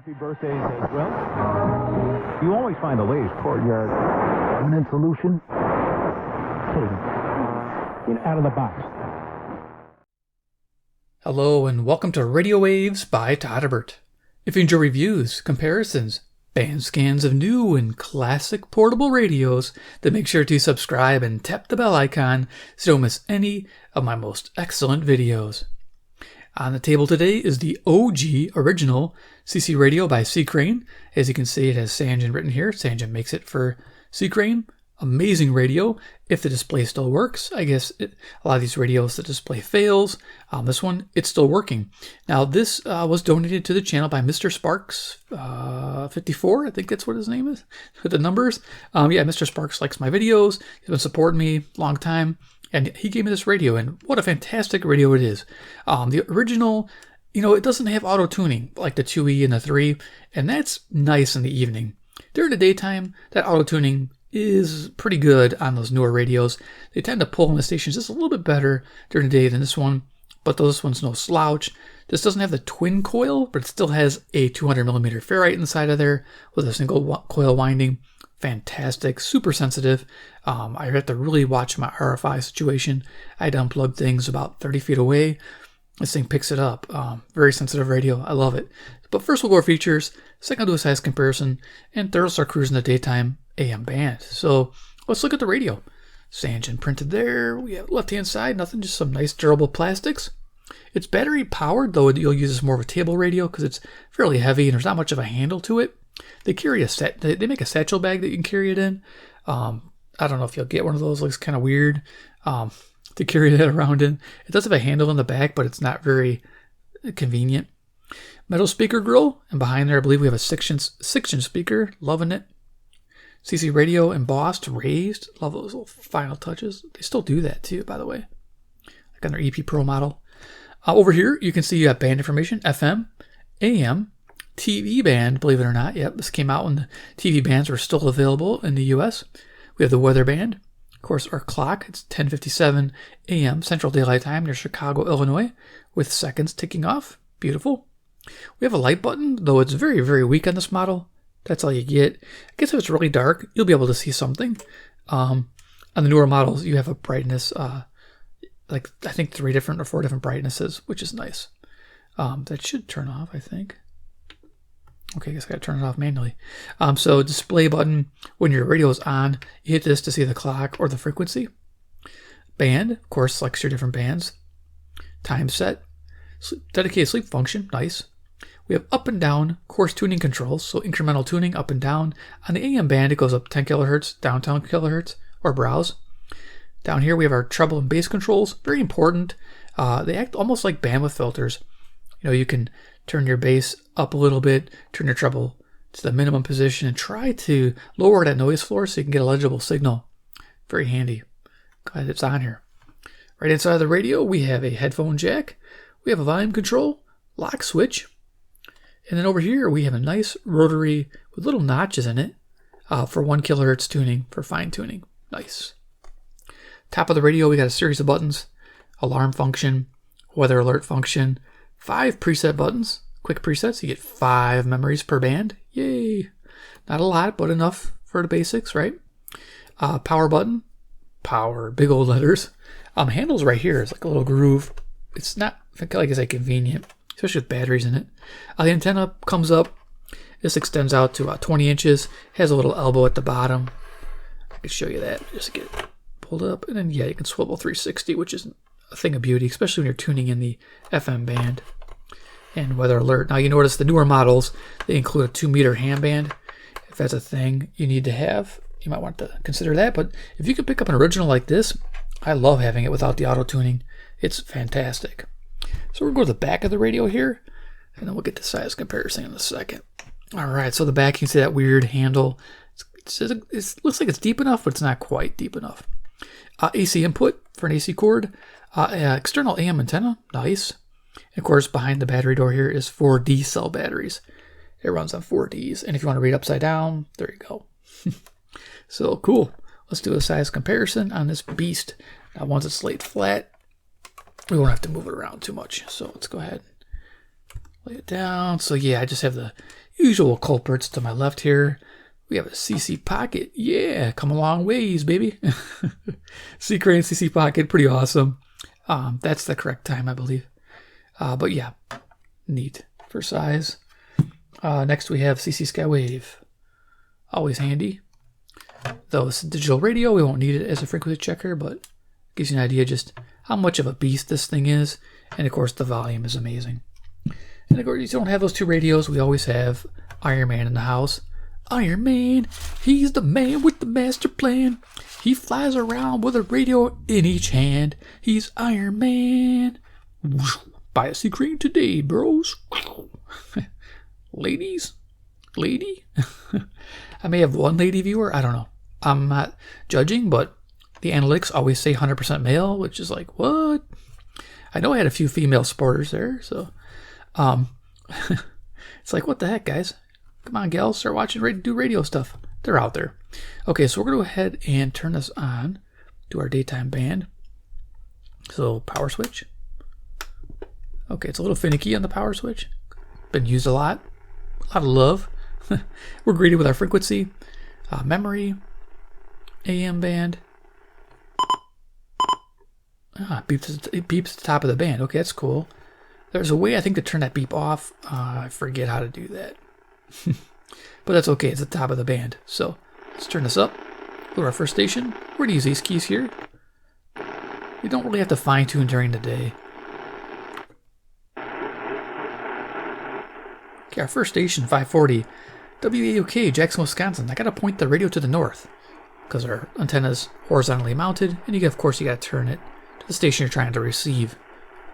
Happy birthdays as well. You always find the latest courtyard permanent solution. Out of the box. Hello and welcome to Radio Waves by Todderbert. If you enjoy reviews, comparisons, band scans of new and classic portable radios, then make sure to subscribe and tap the bell icon so you don't miss any of my most excellent videos. On the table today is the OG original CCRadio by C.Crane. As you can see, it has Sanjin written here. Sanjin makes it for C.Crane. Amazing radio if the display still works. I guess a lot of these radios, the display fails. This one, it's still working. Now, this was donated to the channel by Mr. Sparks 54. I think that's what his name is with the numbers. Yeah, Mr. Sparks likes my videos. He's been supporting me a long time. And he gave me this radio, and what a fantastic radio it is. The original, it doesn't have auto-tuning like the 2E and the 3, and that's nice in the evening. During the daytime, that auto-tuning is pretty good on those newer radios. They tend to pull in the stations just a little bit better during the day than this one, but this one's no slouch. This doesn't have the twin coil, but it still has a 200mm ferrite inside of there with a single coil winding. Fantastic, super sensitive. I have to really watch my RFI situation. I had to unplug things about 30 feet away. This thing picks it up. Very sensitive radio. I love it. But first we'll go over features. Second, I'll do a size comparison. And third, I'll start cruising the daytime AM band. So let's look at the radio. Sanjin printed there. We have left-hand side, nothing, just some nice durable plastics. It's battery powered, though you'll use this more of a table radio because it's fairly heavy and there's not much of a handle to it. They carry they make a satchel bag that you can carry it in. I don't know if you'll get one of those. It looks kind of weird to carry that around in. It does have a handle in the back, but it's not very convenient. Metal speaker grill, and behind there I believe we have a 6-inch speaker. Loving it. CCRadio embossed, raised. Love those little final touches. They still do that too, by the way. Like on their EP Pro model. Over here you can see you have band information, FM, AM, TV band, believe it or not. Yep, this came out when the TV bands were still available in the US. We have the weather band. Of course, our clock. It's 10:57 a.m. Central Daylight Time near Chicago, Illinois, with seconds ticking off. Beautiful. We have a light button, though it's very, very weak on this model. That's all you get. I guess if it's really dark, you'll be able to see something. On the newer models, you have a brightness, like I think 3 or 4 different brightnesses, which is nice. That should turn off, I think. Okay, I guess I gotta turn it off manually. So display button, when your radio is on, you hit this to see the clock or the frequency. Band, of course, selects your different bands. Time set, dedicated sleep function, nice. We have up and down coarse tuning controls, so incremental tuning up and down. On the AM band, it goes up 10 kilohertz, down 10 kilohertz, or browse. Down here, we have our treble and bass controls, very important. They act almost like bandwidth filters. You can turn your bass up a little bit, turn your treble to the minimum position, and try to lower that noise floor so you can get a legible signal. Very handy. Glad it's on here. Right inside of the radio, we have a headphone jack. We have a volume control, lock switch. And then over here, we have a nice rotary with little notches in it for 1 kilohertz tuning, for fine tuning. Nice. Top of the radio, we got a series of buttons, alarm function, weather alert function, 5 preset buttons, quick presets. You get 5 memories per band. Yay. Not a lot, but enough for the basics, right? Power button, power, big old letters. Handles right here is like a little groove. It's not, I feel like it's like convenient, especially with batteries in it. The antenna comes up. This extends out to 20 inches. Has a little elbow at the bottom. I can show you that. Just get it pulled up. And then, yeah, you can swivel 360, which is a thing of beauty, especially when you're tuning in the FM band. And weather alert. Now you notice the newer models, they include a 2-meter ham band. If that's a thing you need to have, you might want to consider that. But if you can pick up an original like this, I love having it without the auto tuning. It's fantastic. So we'll go to the back of the radio here, and then we'll get the size comparison in a second. All right, so the back, you can see that weird handle. It looks like it's deep enough, but it's not quite deep enough. AC input for an AC cord. External AM antenna, nice. And of course, behind the battery door here is 4 D cell batteries. It runs on 4 Ds. And if you want to read upside down, there you go. So cool. Let's do a size comparison on this beast. Now, once it's laid flat, we won't have to move it around too much. So let's go ahead lay it down. So yeah, I just have the usual culprits to my left here. We have a CC Pocket. Yeah, come a long ways, baby. C.Crane CC Pocket, pretty awesome. That's the correct time, I believe. But yeah, neat for size. Next we have CC Skywave. Always handy. Though it's a digital radio, we won't need it as a frequency checker, but gives you an idea just how much of a beast this thing is. And of course, the volume is amazing. And of course, you don't have those two radios. We always have Iron Man in the house. Iron Man, he's the man with the master plan. He flies around with a radio in each hand. He's Iron Man. Buy a C.Crane today, bros. Ladies? Lady? I may have one lady viewer. I don't know. I'm not judging, but the analytics always say 100% male, which is like, what? I know I had a few female supporters there, so it's like, what the heck, guys? Come on, gals, start watching do radio stuff. They're out there. Okay, so we're going to go ahead and turn this on to our daytime band. So, power switch. Okay, it's a little finicky on the power switch. Been used a lot. A lot of love. We're greedy with our frequency. Memory. AM band. It beeps at the top of the band. Okay, that's cool. There's a way, I think, to turn that beep off. I forget how to do that. But that's okay. It's at the top of the band. So let's turn this up. Go to our first station. We're going to use these keys here. You don't really have to fine-tune during the day. Okay, our first station, 540. WAOK, Jackson, Wisconsin. I got to point the radio to the north because our antenna's horizontally mounted. And of course, you got to turn it to the station you're trying to receive.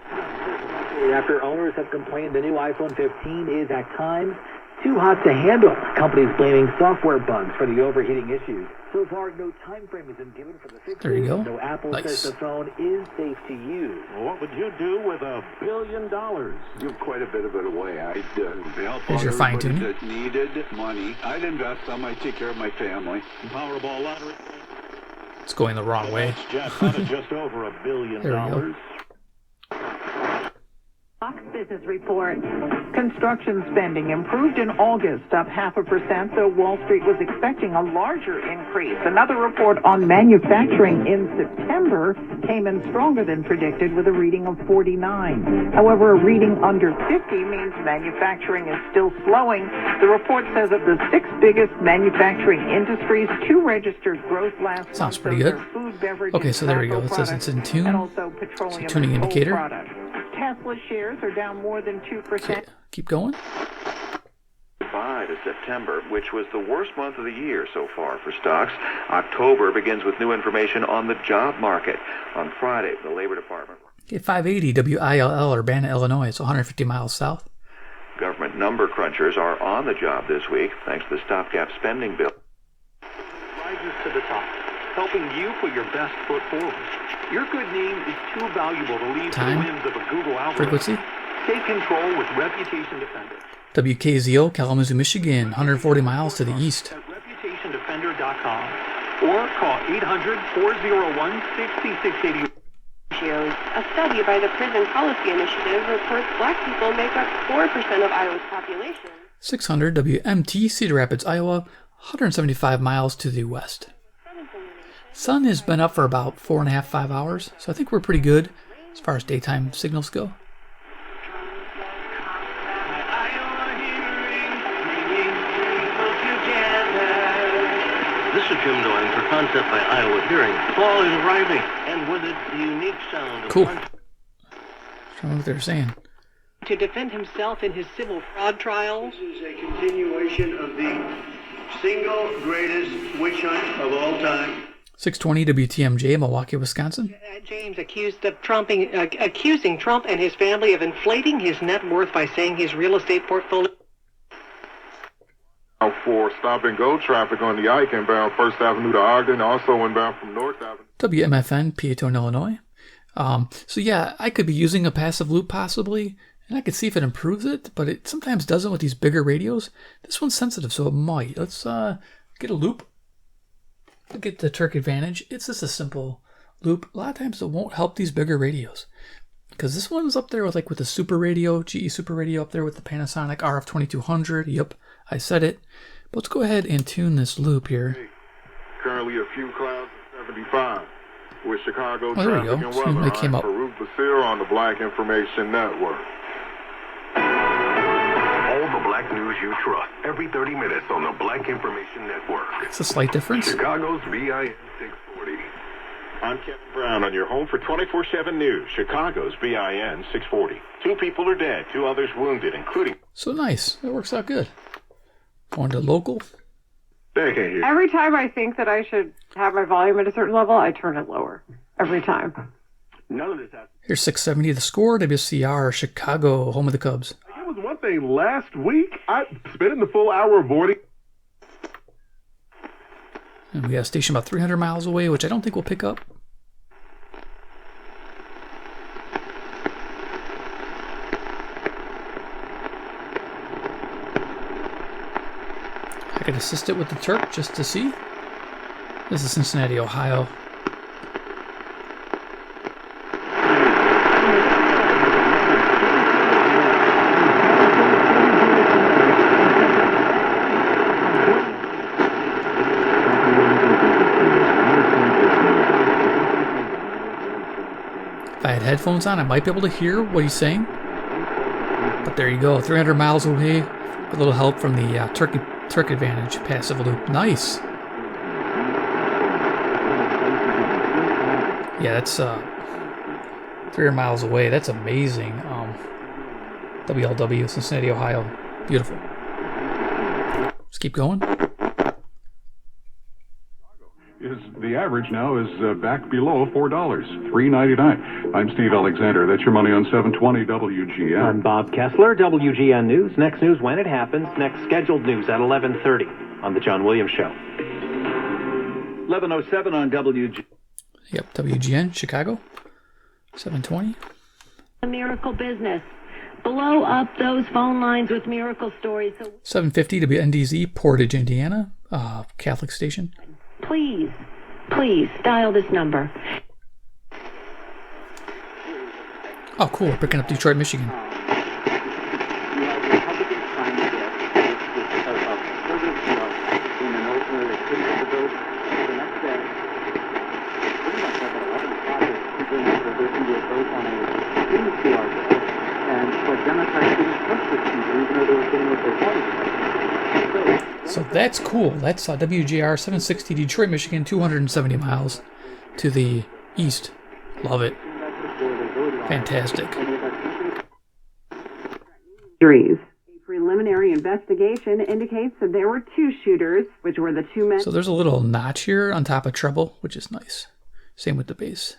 After owners have complained the new iPhone 15 is at times too hot to handle, companies blaming software bugs for the overheating issues. So far, no time frame has been given for the fix. There you go. So Apple Nice. says the phone is safe to use. Well, what would you do with $1 billion? Give quite a bit of it away. I'd help Here's out your fine-tuning. everybody that needed money. I'd invest some. I'd take care of my family. Powerball lottery. It's going the wrong way. Jackpot of just over $1 billion. There we go. Fox Business Report. Construction spending improved in August, up 0.5%, though Wall Street was expecting a larger increase. Another report on manufacturing in September came in stronger than predicted with a reading of 49. However, a reading under 50 means manufacturing is still slowing. The report says of the 6 biggest manufacturing industries, 2 registered growth last month. Sounds pretty Those good. are food, beverage, Okay, so there we go. tobacco It says it's in products, tune. and also petroleum It's a tuning and coal indicator. products. Tesla shares are down more than 2%. Okay, keep going. July to September, which was the worst month of the year so far for stocks. October begins with new information on the job market. On Friday, the Labor Department. Okay, 580 WILL, Urbana, Illinois. It's 150 miles south. Government number crunchers are on the job this week thanks to the stopgap spending bill. Rises to the top, helping you put your best foot forward. Your good name is too valuable to leave to the Time. whims of a Google algorithm. Frequency. Take control with Reputation Defender. WKZO, Kalamazoo, Michigan, 140 miles to the east. At reputationdefender.com or call 800-401-6680. A study by the Prison Policy Initiative reports black people make up 4% of Iowa's population. 600 WMT, Cedar Rapids, Iowa, 175 miles to the west. Sun has been up for about 4.5, 5 hours, so I think we're pretty good as far as daytime signals go. This is Jim Doyle for Concept by Iowa Hearing. Fall is arriving, and with it, the unique sound of... Cool. I don't know what they're saying. To defend himself in his civil fraud trials. This is a continuation of the single greatest witch hunt of all time. 620 WTMJ, Milwaukee, Wisconsin. James accusing Trump and his family of inflating his net worth by saying his real estate portfolio. For stop-and-go traffic on the Ike inbound First Avenue to Ogden, also inbound from North Avenue. WMFN, Peatone, Illinois. So yeah, I could be using a passive loop possibly, and I could see if it improves it, but it sometimes doesn't with these bigger radios. This one's sensitive, so it might. Let's get a loop. Get the Turk Advantage. It's just a simple loop. A lot of times it won't help these bigger radios. because this one's up there with the Superadio, GE Superadio, up there with the Panasonic RF-2200. Yep, I said it. But let's go ahead and tune this loop here. Currently a few clouds at 75 with Chicago there we traffic go. and See, weather. it came up. Farouk Basir on the Black Information Network. All the black news you trust every 30 minutes on the Black Information Network. It's a slight difference. Chicago's BIN 640. I'm Kevin Brown on your home for 24/7 news. Chicago's BIN 640. 2 people are dead, 2 others wounded, including... So nice. That works out good. Going to local. Every time I think that I should have my volume at a certain level, I turn it lower. Every time. None of this has... Here's 670 The Score, WCR, Chicago, home of the Cubs. It was one thing last week. I spent the full hour avoiding. And we got a station about 300 miles away, which I don't think we'll pick up. I could assist it with the Turk just to see. This is Cincinnati, Ohio. If I had headphones on, I might be able to hear what he's saying. But there you go, 300 miles away. A little help from the Turk Advantage passive loop. Nice. Yeah, that's 300 miles away. That's amazing. WLW, Cincinnati, Ohio. Beautiful. Let's keep going. The average now is back below $4, $3.99. I'm Steve Alexander. That's your money on 720 WGN. I'm Bob Kessler, WGN News. Next news when it happens. Next scheduled news at 11:30 on the John Williams Show. 11:07 on WGN. Yep, WGN, Chicago, 720. A miracle business. Blow up those phone lines with miracle stories. 750 WNDZ, Portage, Indiana, Catholic station. Please dial this number. Oh, cool. We're picking up Detroit, Michigan. So that's cool. That's WGR 760 Detroit, Michigan, 270 miles to the east. Love it. Fantastic. A preliminary investigation indicates that there were 2 shooters, which were the 2 men. So there's a little notch here on top of treble, which is nice. Same with the bass.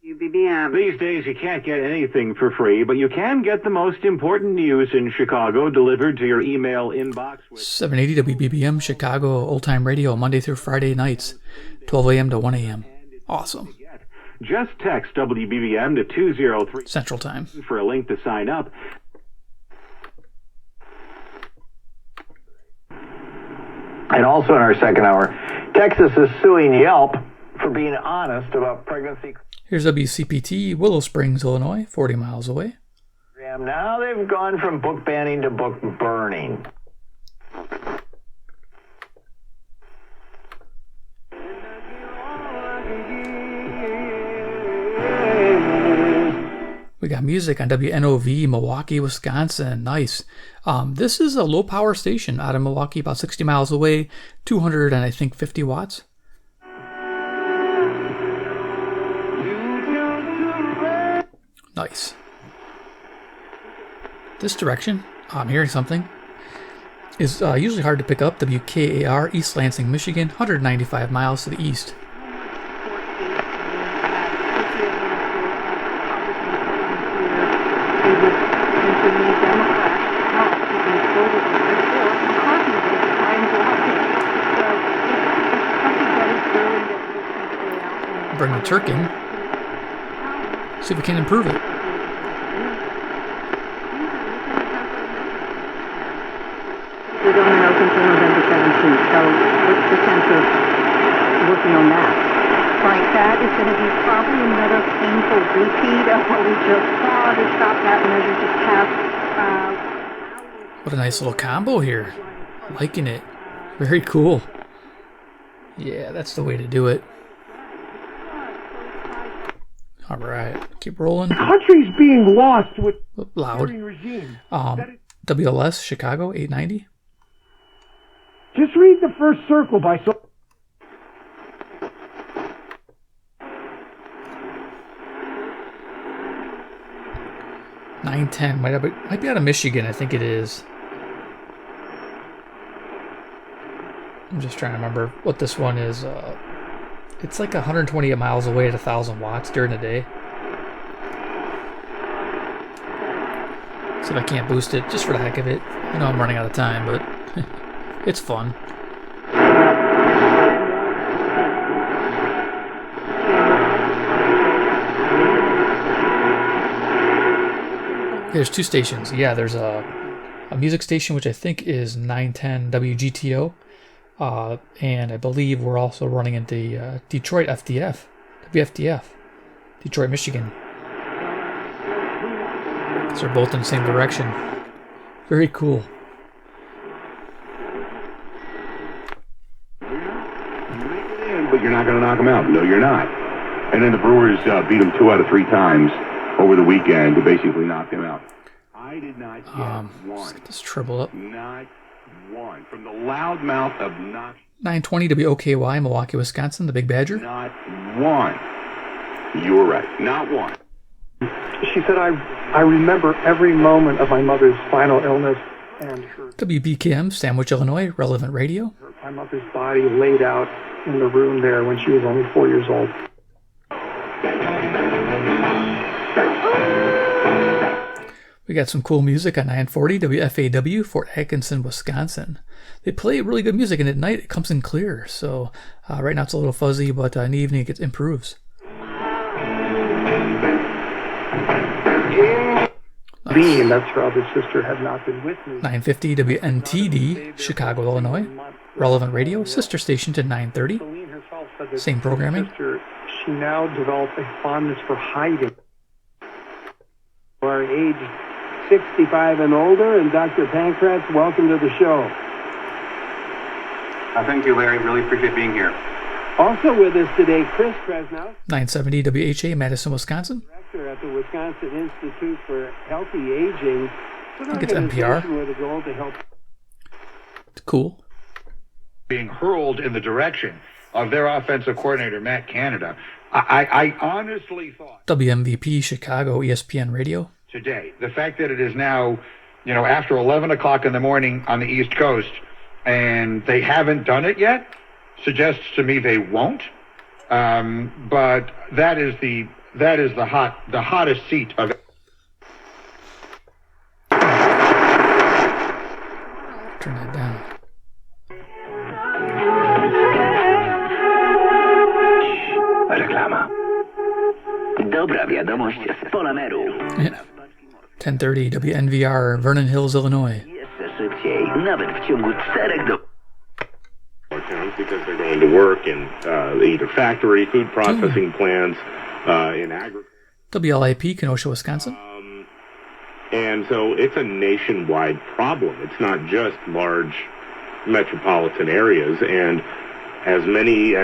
UBBM. These days you can't get anything for free, but you can get the most important news in Chicago delivered to your email inbox. 780 WBBM, Chicago, old-time radio, Monday through Friday nights, 12 a.m. to 1 a.m. Awesome. Just text WBBM to 203 Central Time for a link to sign up. And also in our second hour, Texas is suing Yelp for being honest about pregnancy. Here's WCPT, Willow Springs, Illinois, 40 miles away. Now they've gone from book banning to book burning. We got music on WNOV, Milwaukee, Wisconsin. Nice. This is a low power station out of Milwaukee, about 60 miles away, 200 and I think 50 watts. Nice. This direction, I'm hearing something, is usually hard to pick up. WKAR, East Lansing, Michigan, 195 miles to the east. Bring the Turk in. See if we can improve it. We're going to open for November 17th, so what's the sense of working on that? like that is going to be probably another painful repeat of what we just saw. The stop that measure just passed. What a nice little combo here. Liking it. Very cool. Yeah, that's the way to do it. All right, keep rolling. The country's being lost with loud. Regime. WLS Chicago 890. Just read the first circle by so. 910 might be out of Michigan. I think it is. I'm just trying to remember what this one is. It's like 128 miles away at 1,000 watts during the day. See if I can't boost it just for the heck of it. I know I'm running out of time, but it's fun. There's two stations. Yeah, there's a music station, which I think is 910 WGTO. And I believe we're also running into Detroit WFDF, Detroit, Michigan. So they're both in the same direction. Very cool. But you're not going to knock them out. No, you're not. And then the Brewers beat them 2 out of 3 times over the weekend to basically knock them out. I did not get one. Let's get this treble up. Not one. From the loud mouth of not 920 WOKY, Milwaukee, Wisconsin, the Big Badger. Not one. You were right. Not one. She said, I remember every moment of my mother's final illness and her. WBKM, Sandwich, Illinois, Relevant Radio. My mother's body laid out in the room there when she was only 4 years old. We got some cool music on 940 WFAW, Fort Atkinson, Wisconsin. They play really good music, and at night it comes in clear. So right now it's a little fuzzy, but in the evening it improves. Bean, that's her other sister, had not been with me. 950 WNTD, Chicago, Illinois. Relevant Radio, sister station to 930. Same programming. She now developed a fondness for hiding. Our age 65 and older, and Dr. Pankratz, welcome to the show. Thank you, Larry. Really appreciate being here. Also with us today, Chris Krasnow, 970 WHA, Madison, Wisconsin. Director at the Wisconsin Institute for Healthy Aging. I think it's NPR. With a goal to help. It's cool. Being hurled in the direction of their offensive coordinator, Matt Canada. I honestly thought WMVP Chicago, ESPN Radio. Today, the fact that it is now, after 11 o'clock in the morning on the East Coast, and they haven't done it yet, suggests to me they won't. But that is the hottest seat of. Turn that down. Reklama. Dobra wiadomość z Polameru. 1030 WNVR, Vernon Hills, Illinois. Jeszcze szybciej, nawet w ciągu 4 do... Because they're going to work in either factory, food processing plants, in agriculture. WLIP, Kenosha, Wisconsin. And so it's a nationwide problem. It's not just large metropolitan areas. And as many,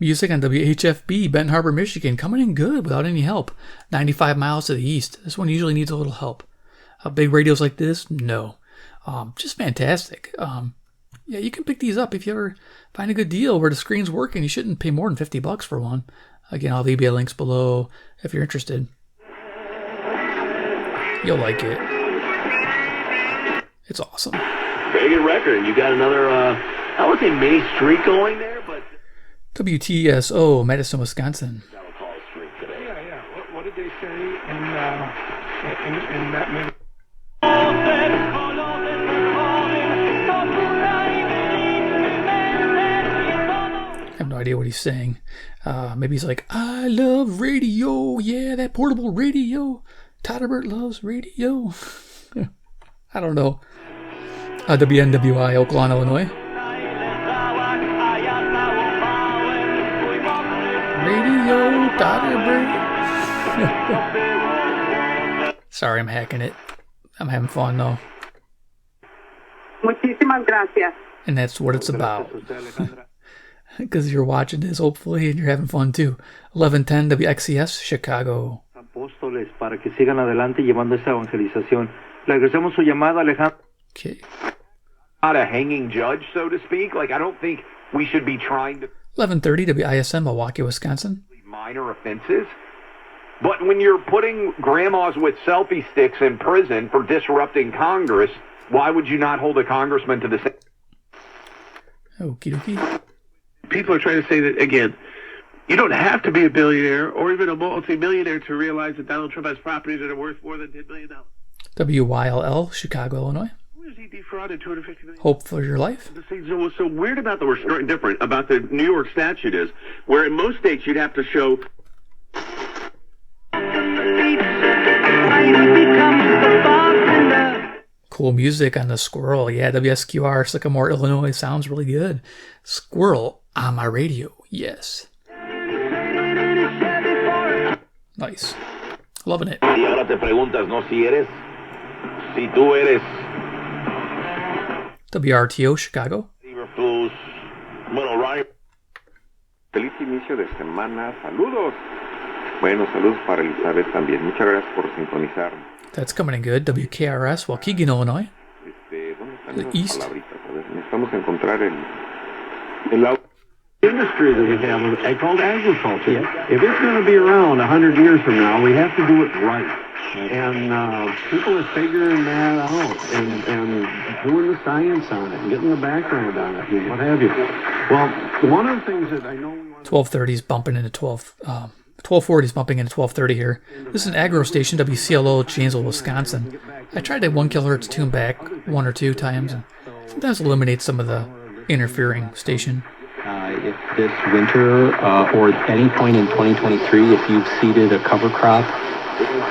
Music on WHFB, Benton Harbor, Michigan, coming in good without any help. 95 miles to the east. This one usually needs a little help. Big radios like this, no. Just fantastic. Yeah, you can pick these up if you ever find a good deal where the screen's working. You shouldn't pay more than $50 for one. Again, I'll leave you links below if you're interested. You'll like it. It's awesome. Very good record. You got another, I would say mini streak going there, but... WTSO, Madison, Wisconsin. Yeah. What did they say in that minute? I have no idea what he's saying. Maybe he's like, I love radio. Yeah, that portable radio. Todderbert loves radio. I don't know. WNWI, Oakland, Illinois. Radio Todderbert. Sorry, I'm hacking it. I'm having fun, though. Muchísimas gracias. And that's what it's about. Because you're watching this, hopefully, and you're having fun, too. 1110 WXCS, Chicago. Apóstoles, para que sigan adelante llevando esa evangelización. Le agradecemos su llamada, Alejandro. Okay. Not a hanging judge, so to speak. Like, I don't think we should be trying to... 1130 WISM, Milwaukee, Wisconsin. Minor offenses. But when you're putting grandmas with selfie sticks in prison for disrupting Congress, why would you not hold a congressman to the same... Okie dokie. People are trying to say that, again, you don't have to be a billionaire or even a multi-millionaire to realize that Donald Trump has properties that are worth more than $10 billion. WYLL, Chicago, Illinois. Where is he defrauded $250 million? Hope for your life. What's so weird about different about the New York statute is, where in most states you'd have to show... Cool music on the Squirrel. Yeah, WSQR, Sycamore, Illinois. Sounds really good. Squirrel on my radio. Yes. Nice. Loving it. Y ahora te preguntas, ¿no? Si eres... Si tú eres... WRTO, Chicago. Bueno, Ryan. Feliz inicio de semana. Saludos. Bueno, saludos para Elizabeth también. Muchas gracias por sintonizar. That's coming in good. WKRS, Waukegan, Illinois. ¿Dónde the East. Necesitamos encontrar el industry that we have called agriculture. Yeah. If it's going to be around 100 years from now, we have to do it right. And people are figuring that out and doing the science on it and getting the background on it and what have you. Well, one of the things that I know... 1230's bumping into 1240's bumping into 1230 here. This is an agro station, WCLO, Janesville, Wisconsin. I tried a 1 kHz tune back 1 or 2 times and sometimes eliminate some of the interfering station. If this winter or at any point in 2023, if you've seeded a cover crop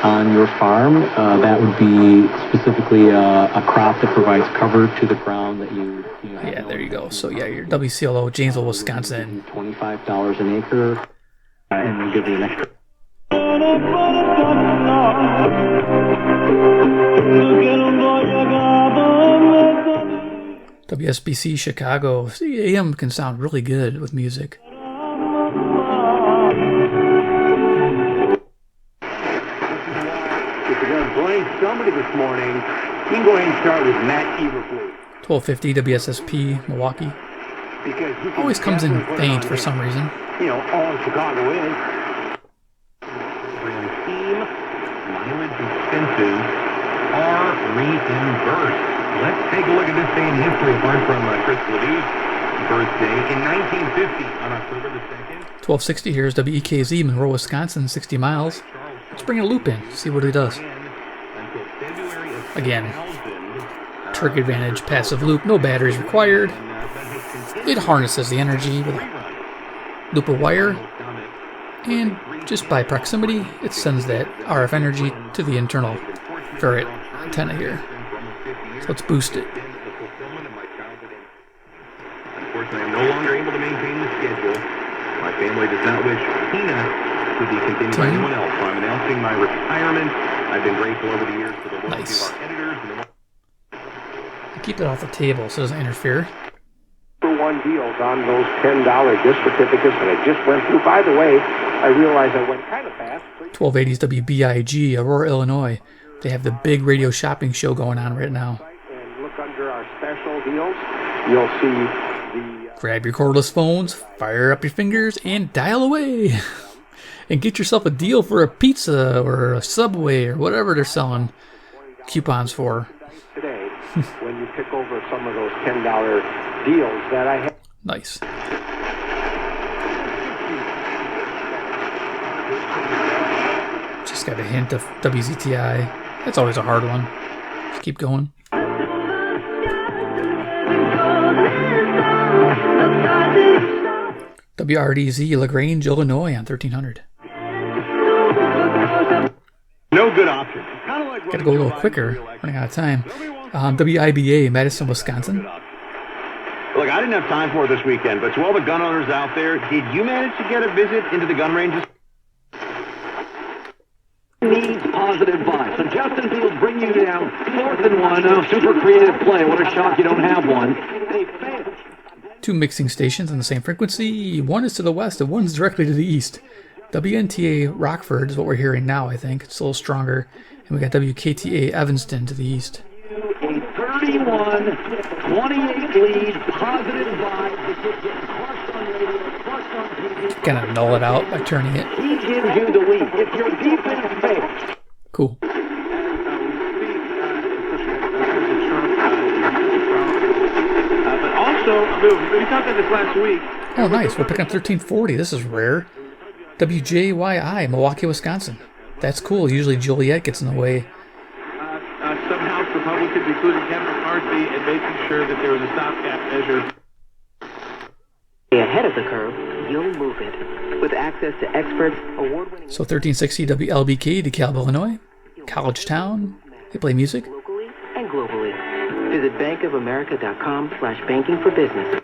on your farm, that would be specifically a crop that provides cover to the ground that you yeah, there you go. So yeah, your WCLO, Janesville, Wisconsin. $25 an acre, and we'll give you an extra. WSBC Chicago. See, AM can sound really good with music. If you're going to blame somebody this morning, you can go ahead and start with Matt Eberflus. 1250 WSSP, Milwaukee. Always comes in faint for some reason. You know, all Chicago is. Team mileage expenses are reimbursed. Let's take a look at this day in history apart from Chris Leduc's birthday in 1950 on October the 2nd. 1260 here is WEKZ, Monroe, Wisconsin, 60 miles. Let's bring a loop in, see what it does. Again, Turk Advantage, passive loop, no batteries required. It harnesses the energy with a loop of wire, and just by proximity, it sends that RF energy to the internal ferrite antenna here. So let's boost it. Unfortunately, I'm no longer able to maintain the schedule. My family does not wish Tina to be continued by anyone else, so I'm announcing my retirement. I've been grateful over the years for the loyalty of our editors. Keep it off the table so it doesn't interfere. For one deals on those $10 gift certificates that I just went through. By the way, I realized I went kind of fast. 1280's WBIG, Aurora, Illinois. They have the big radio shopping show going on right now. And look under our special deals. You'll see the... Grab your cordless phones, fire up your fingers, and dial away. And get yourself a deal for a pizza or a Subway or whatever they're selling coupons for. Today, when you pick over some of those $10 deals that I have. Nice. Just got a hint of WZTI. That's always a hard one. Just keep going. WRDZ, LaGrange, Illinois on 1300. No good option. Gotta go a little quicker, running out of time. WIBA, Madison, Wisconsin. Look, I didn't have time for it this weekend, but to all the gun owners out there, did you manage to get a visit into the gun ranges? Needs positive vibes. So Justin Fields bring you down 4th and 1. Oh, super creative play. What a shock you don't have one. They failed. 2 mixing stations on the same frequency. One is to the west and one's directly to the east. WNTA Rockford is what we're hearing now, I think. It's a little stronger. And we got WKTA Evanston to the east. A 31-28 lead. Positive vibes. The kid gets crushed on radio, crushed on TV. Kind of null it out by turning it. He gives you the lead. If your defense fails. Cool. But also, we talked about this last week. Oh, nice. We're picking up 1340. This is rare. WJYI, Milwaukee, Wisconsin. That's cool. Usually Joliet gets in the way. Some House Republicans, including Kevin McCarthy, and making sure that there was a stopgap measure. Ahead of the curve, you'll move it. With access to experts, award-winning... So 1360 WLBK, DeKalb, Illinois. College Town. They play music. Locally and globally. Visit bankofamerica.com/banking for business.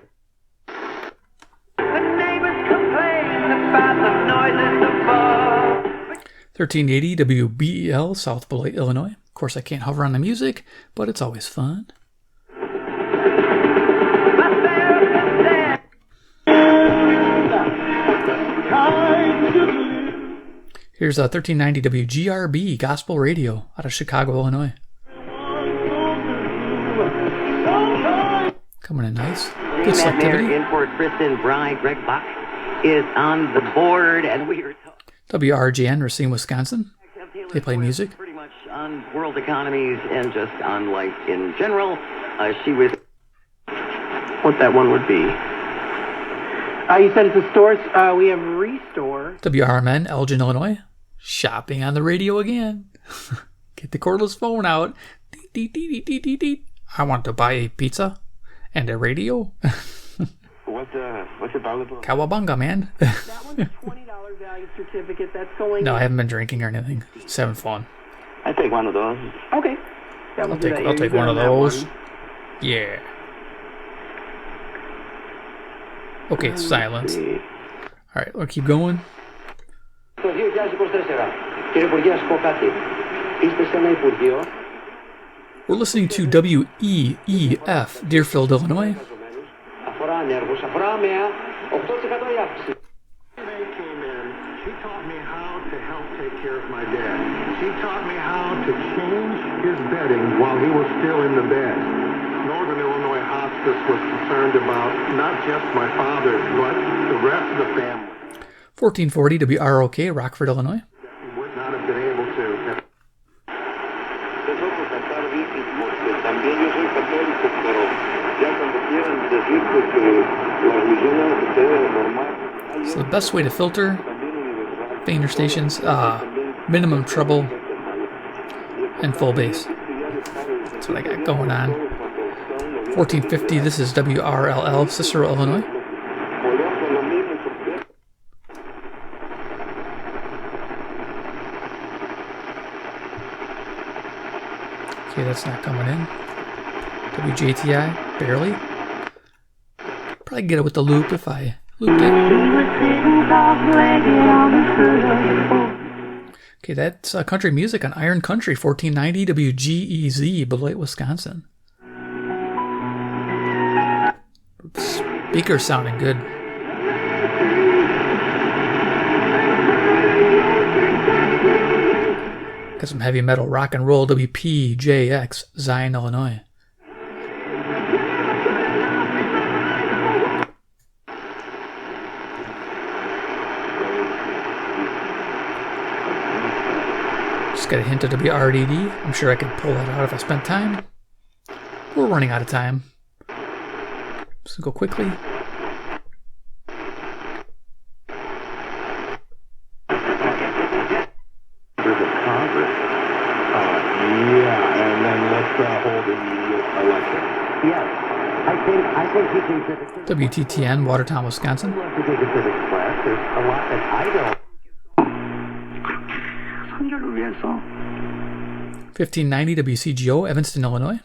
1380 WBEL, South Beloit, Illinois. Of course, I can't hover on the music, but it's always fun. Here's 1390 WGRB, Gospel Radio, out of Chicago, Illinois. Coming in nice. Good selectivity. In for Kristen Bry, Greg Bach is on the board, and we are... WRGN, Racine, Wisconsin. They play music. Pretty much on world economies and just on life in general. She was... What that one would be. You said it's a store. We have Restore. WRMN, Elgin, Illinois. Shopping on the radio again. Get the cordless phone out. I want to buy a pizza and a radio. What's your dollar? Cowabunga, man. That one's a $20 value certificate. That's going... No, I haven't been drinking or anything. Just having fun. I take one of those. Okay. I'll take one of those. Yeah. Okay, silence. Alright, we'll keep going. We're listening to WEEF, Deerfield, Illinois. She taught me how to help take care of my dad. She taught me how to change his bedding while he was still in the bed. Northern Illinois Hospice was concerned about not just my father, but the rest of the family. 1440 WROK, Rockford, Illinois. Would not have been able to. So the best way to filter fainter stations, minimum treble and full bass. That's what I got going on. 1450, this is WRLL, Cicero, Illinois. Okay, that's not coming in. WJTI, barely. Probably get it with the loop if I looped it. Okay, that's country music on Iron Country, 1490 WGEZ, Beloit, Wisconsin. Speaker sounding good. Got some heavy metal rock and roll, WPJX, Zion, Illinois. Just got a hint of WRDD. I'm sure I could pull that out if I spent time. We're running out of time. So go quickly. WTTN, Watertown, Wisconsin. 1590 WCGO, Evanston, Illinois.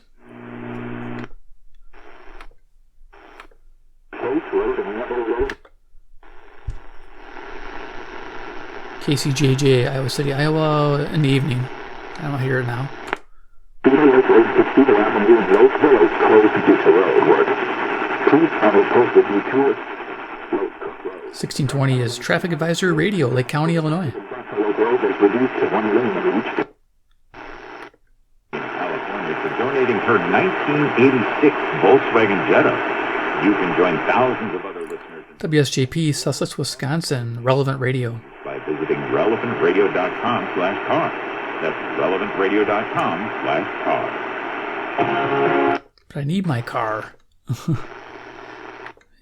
KCJJ, Iowa City, Iowa, in the evening. I don't hear it now. 1620 is Traffic Advisory Radio, Lake County, Illinois. California for donating her 1986 Volkswagen Jetta. You can join thousands of other listeners. WSJP, Sussex, Wisconsin, Relevant Radio. By visiting relevantradio.com/car. That's relevantradio.com/car. But I need my car.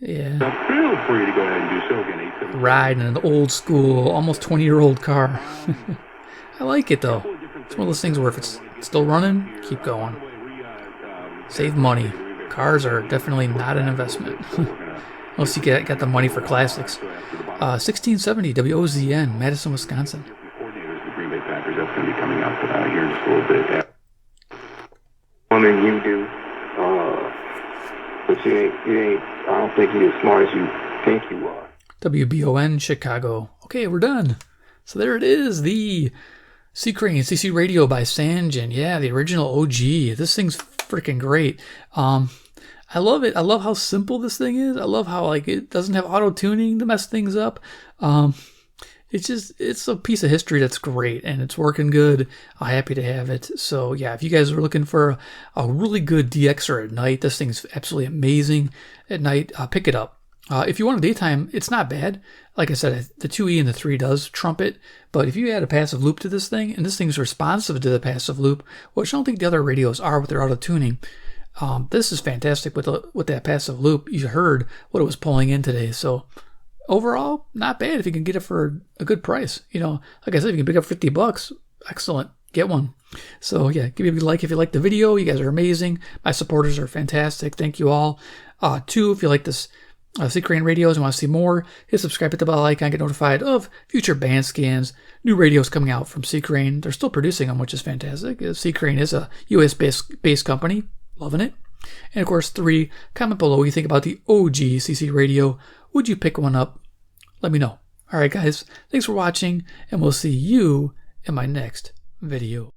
Yeah. I'm thrilled for you to go ahead and do so again. Ride in an old school, almost 20-year-old car. I like it though. It's one of those things where if it's still running, keep going. Save money. Cars are definitely not an investment. Unless you got the money for classics. 1670 WOZN, Madison, Wisconsin. Coordinators, the Green Bay Packers, that's going to be coming up here in just a little bit. Woman, you do. But you ain't, I don't think you're as smart as you think you are. WBON, Chicago. Okay, we're done. So there it is, the C.Crane CCRadio by Sanjin. Yeah, the original OG. This thing's freaking great. I love it. I love how simple this thing is. I love how it doesn't have auto tuning to mess things up. It's a piece of history that's great and it's working good. I'm happy to have it. So yeah, if you guys are looking for a really good DXer at night, this thing's absolutely amazing at night. Pick it up. If you want a daytime, it's not bad. Like I said, the 2E and the 3 does trump it. But if you add a passive loop to this thing, and this thing's responsive to the passive loop, which I don't think the other radios are with their auto tuning. This is fantastic with that passive loop. You heard what it was pulling in today. So overall, not bad if you can get it for a good price. Like I said, if you can pick up $50, excellent. Get one. So yeah, give me a like if you like the video. You guys are amazing. My supporters are fantastic. Thank you all. 2, if you like this C.Crane radios and want to see more, hit subscribe, hit the bell icon, get notified of future band scans, new radios coming out from C.Crane. They're still producing them, which is fantastic. C.Crane is a US-based company. Loving it. And of course, 3, comment below what you think about the OG CCRadio. Would you pick one up? Let me know. All right, guys. Thanks for watching, and we'll see you in my next video.